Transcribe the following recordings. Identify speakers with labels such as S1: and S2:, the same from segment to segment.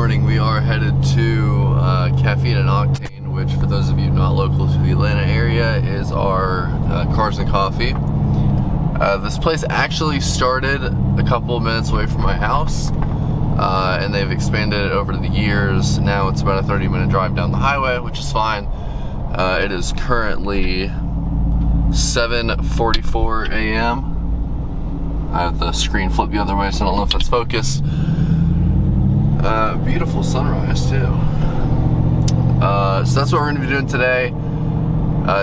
S1: morning. We are headed to Caffeine Octane, which for those of you not local to the Atlanta area is our cars and coffee. This place actually started a couple of minutes away from my house, and they've expanded it over the years. Now it's about a 30-minute drive down the highway, which is fine. It is currently 7:44 a.m. I have the screen flipped the other way, so I don't know if that's focused. Beautiful sunrise too. So that's what we're going to be doing today.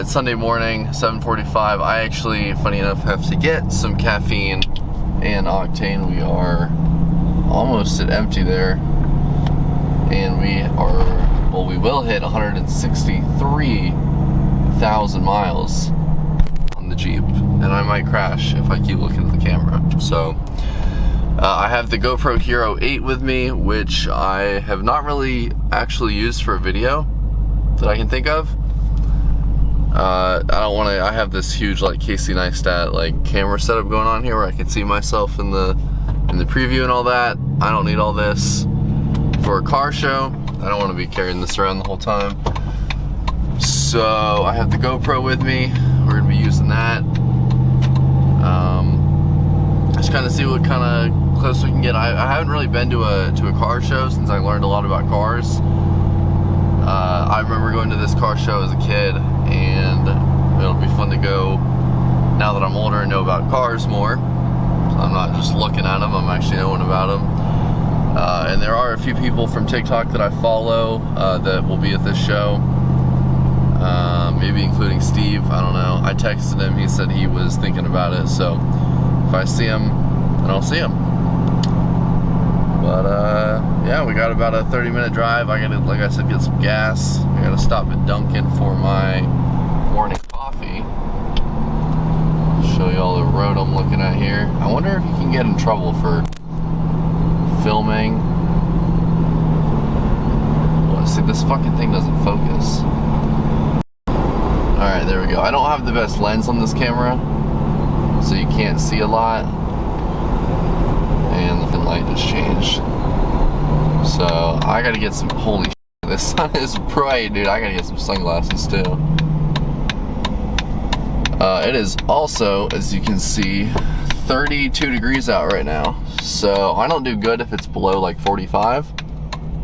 S1: It's Sunday morning, 7:45. I actually, funny enough, have to get some caffeine and octane. We are almost at empty there, and we will hit 163,000 miles on the Jeep, and I might crash if I keep looking at the camera. So I have the GoPro Hero 8 with me, which I have not really actually used for a video that I can think of. I have this huge like Casey Neistat like camera setup going on here where I can see myself in the preview and all that. I don't need all this for a car show. I don't want to be carrying this around the whole time. So I have the GoPro with me. We're gonna be using that. Just kind of see what kind of close we can get. I haven't really been to a car show since I learned a lot about cars. I remember going to this car show as a kid, and it'll be fun to go now that I'm older and know about cars more. So I'm not just looking at them, I'm actually knowing about them. And there are a few people from TikTok that I follow that will be at this show. Maybe including Steve, I don't know. I texted him, he said he was thinking about it, so if I see him, then I'll see him. But yeah, we got about a 30-minute drive. I gotta, like I said, get some gas. I gotta stop at Dunkin' for my morning coffee. Show you all the road I'm looking at here. I wonder if you can get in trouble for filming. Well, see, this fucking thing doesn't focus. Alright, there we go. I don't have the best lens on this camera, so you can't see a lot. And the light just changed. So I gotta get some, holy shit, the sun is bright, dude. I gotta get some sunglasses too. It is also, as you can see, 32 degrees out right now. So I don't do good if it's below like 45.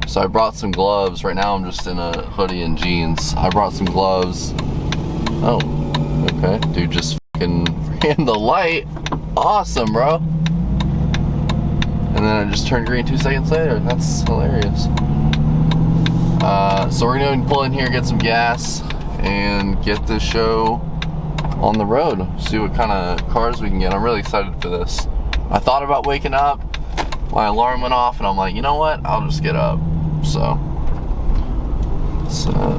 S1: So I brought some gloves. Right now I'm just in a hoodie and jeans. I brought some gloves. Oh, okay. Dude just fucking ran the light. Awesome, bro. And then it just turned green 2 seconds later. That's hilarious. So we're gonna pull in here, get some gas, and get this show on the road. See what kind of cars we can get. I'm really excited for this. I thought about waking up. My alarm went off, and I'm like, you know what? I'll just get up. So,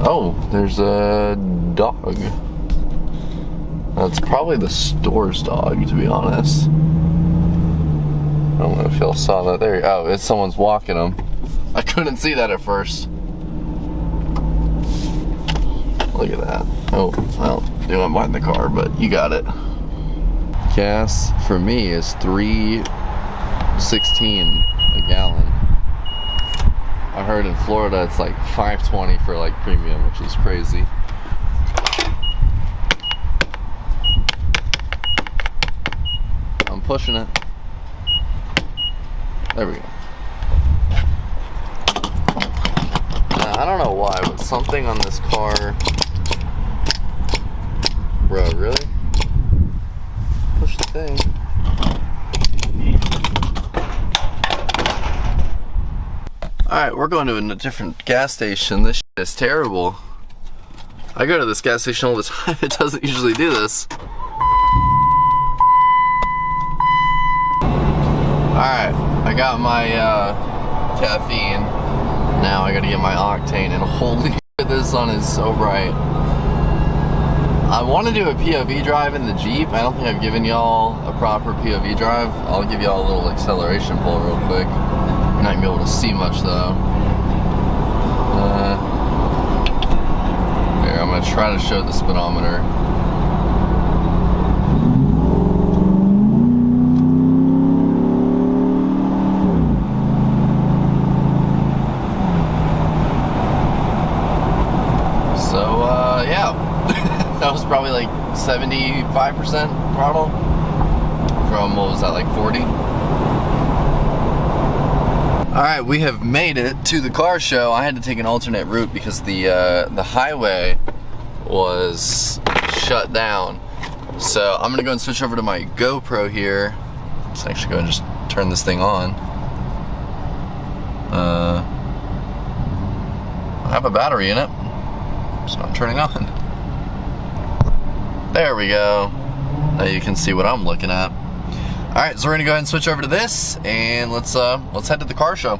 S1: oh, there's a dog. That's probably the store's dog, to be honest. I don't know if y'all saw that. There, oh, it's someone's walking them. I couldn't see that at first. Look at that. Oh, well, you went behind the car, but you got it. Gas for me is $3.16 a gallon. I heard in Florida it's like $5.20 for like premium, which is crazy. I'm pushing it. There we go. Now, I don't know why, but something on this car. Bro, really? Push the thing. Alright, we're going to a different gas station. This shit is terrible. I go to this gas station all the time. It doesn't usually do this. Alright, I got my caffeine. Now I gotta get my octane, and holy shit, this sun is so bright. I want to do a POV drive in the Jeep. I don't think I've given y'all a proper POV drive. I'll give y'all a little acceleration pull real quick. You're not gonna be able to see much though. Here, I'm gonna try to show the speedometer. 75% throttle from, what was that, like 40? Alright, we have made it to the car show. I had to take an alternate route because the highway was shut down. So I'm gonna go and switch over to my GoPro here. Let's actually go and just turn this thing on. I have a battery in it. It's not turning on. There we go. Now you can see what I'm looking at. All right, so we're gonna go ahead and switch over to this, and let's head to the car show.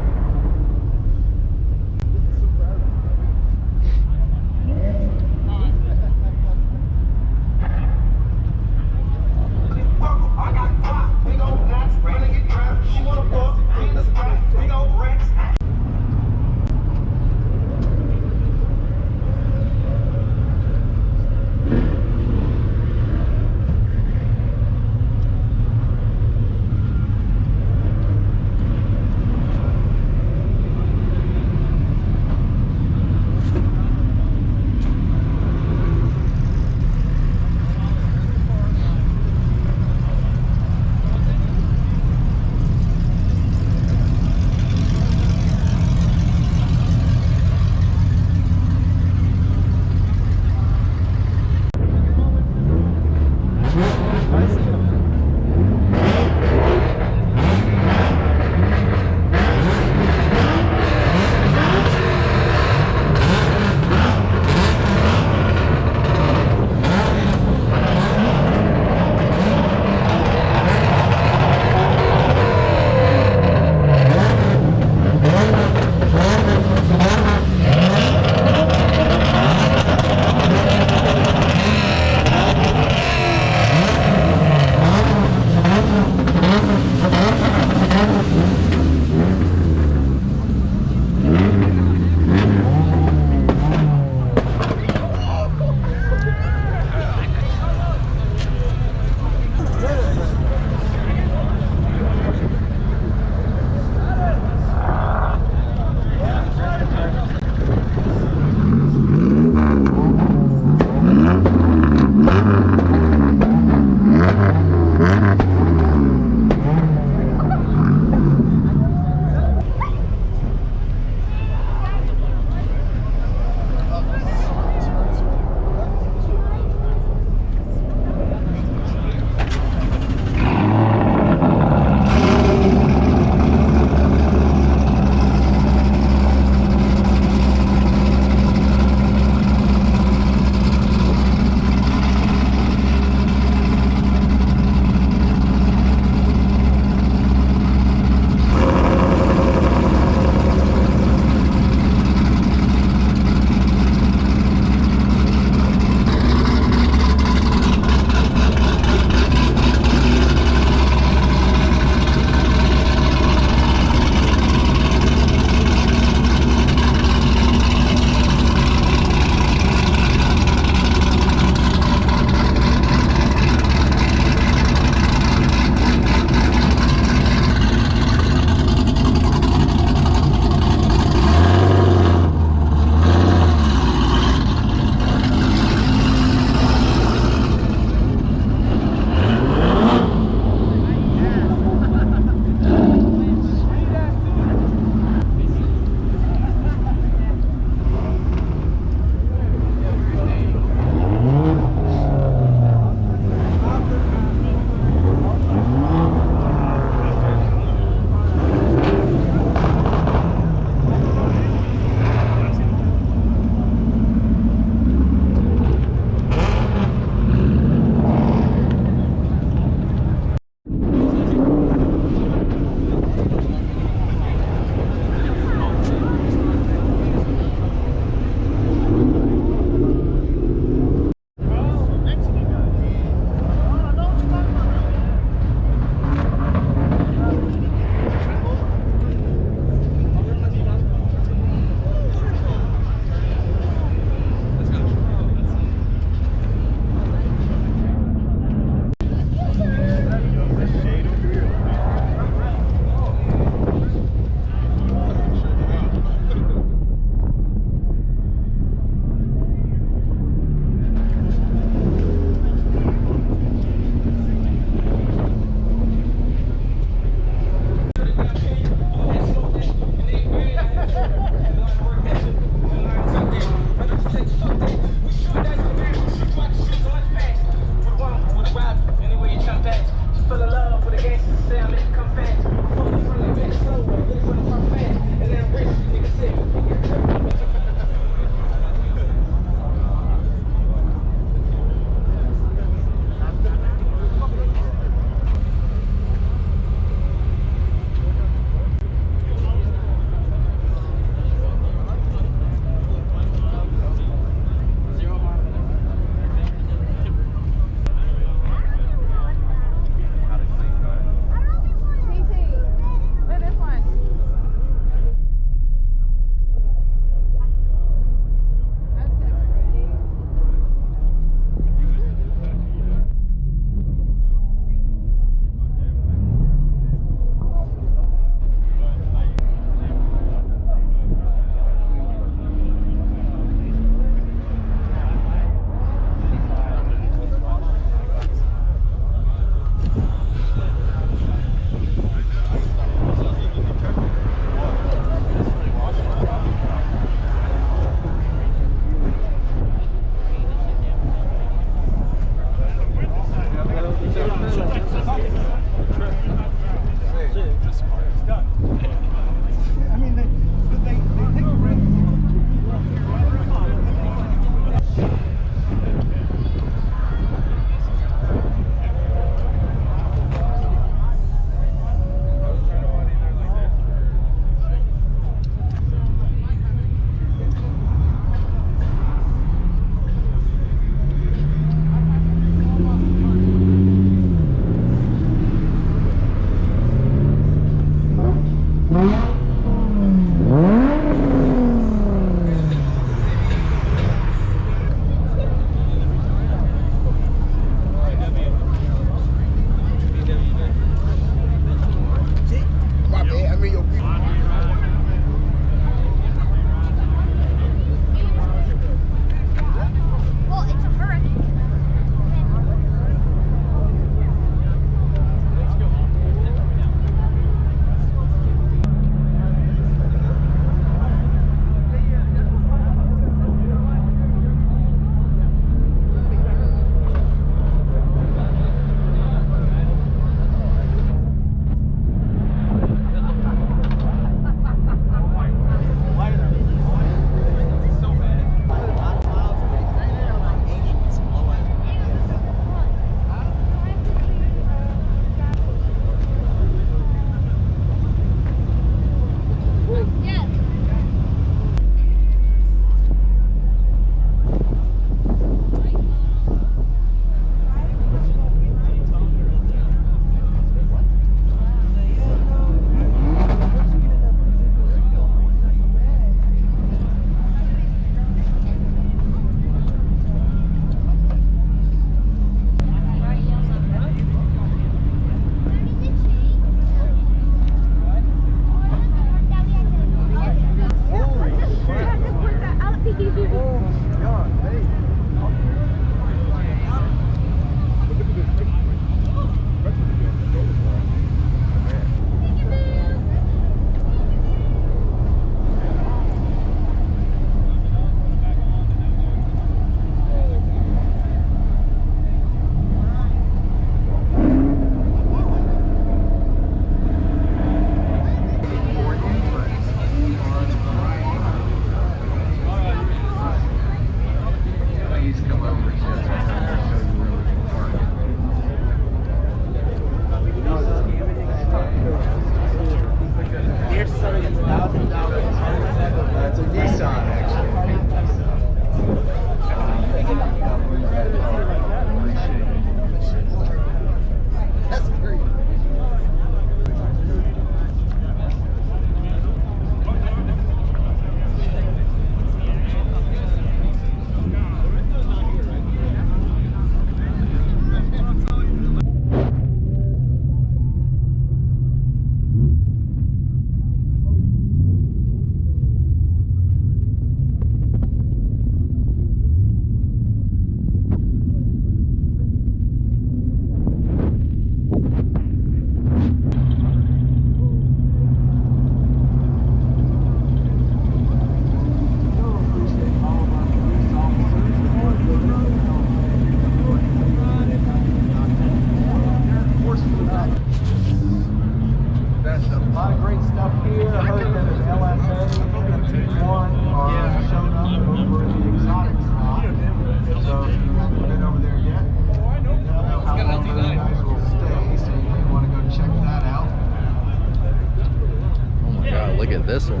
S1: Look at this one.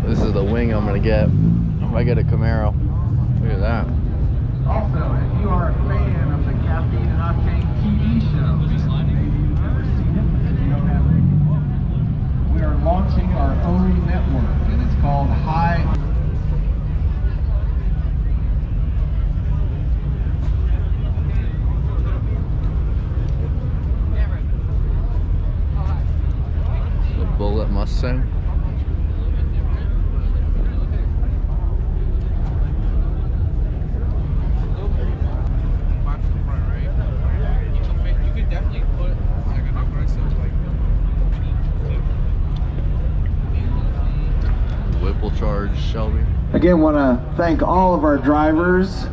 S1: This is the wing I'm gonna get if I get a Camaro. Look at that.
S2: Also, if you are a fan of the Caffeine and Octane TV show, maybe you've never seen it because you don't have it, we are launching our own network, and it's called High.
S1: Bullet Mustang.
S3: You could definitely put like an aggressive
S1: Whipple charge Shelby.
S2: Again, want to thank all of our drivers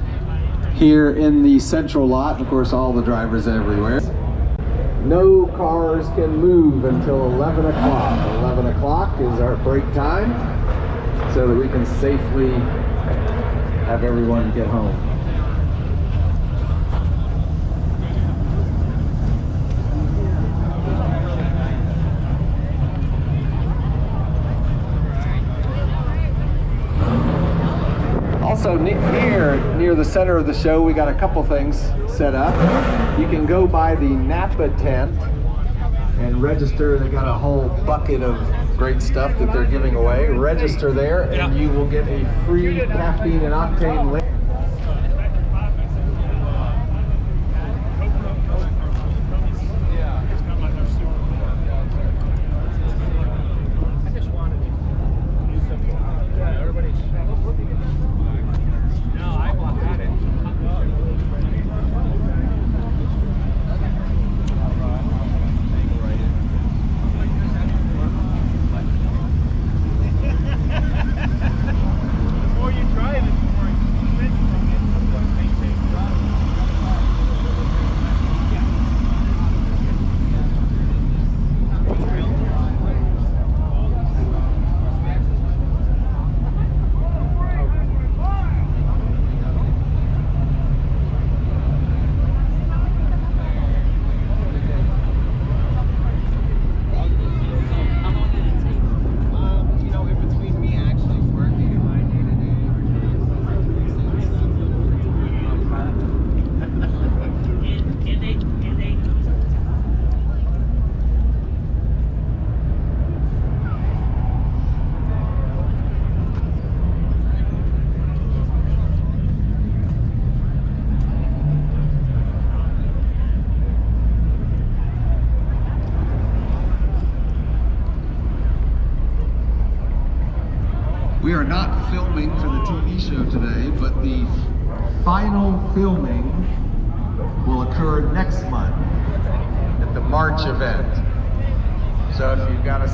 S2: here in the central lot. Of course, all the drivers everywhere. No cars can move until 11 o'clock. 11 o'clock is our break time so that we can safely have everyone get home. Also near the center of the show, we got a couple things set up. You can go by the Napa tent and register. They got a whole bucket of great stuff that they're giving away. Register there and you will get a free Caffeine and Octane link.
S3: Before you drive it,
S2: not filming for the TV show today, but the final filming will occur next month at the March event. So if you've got a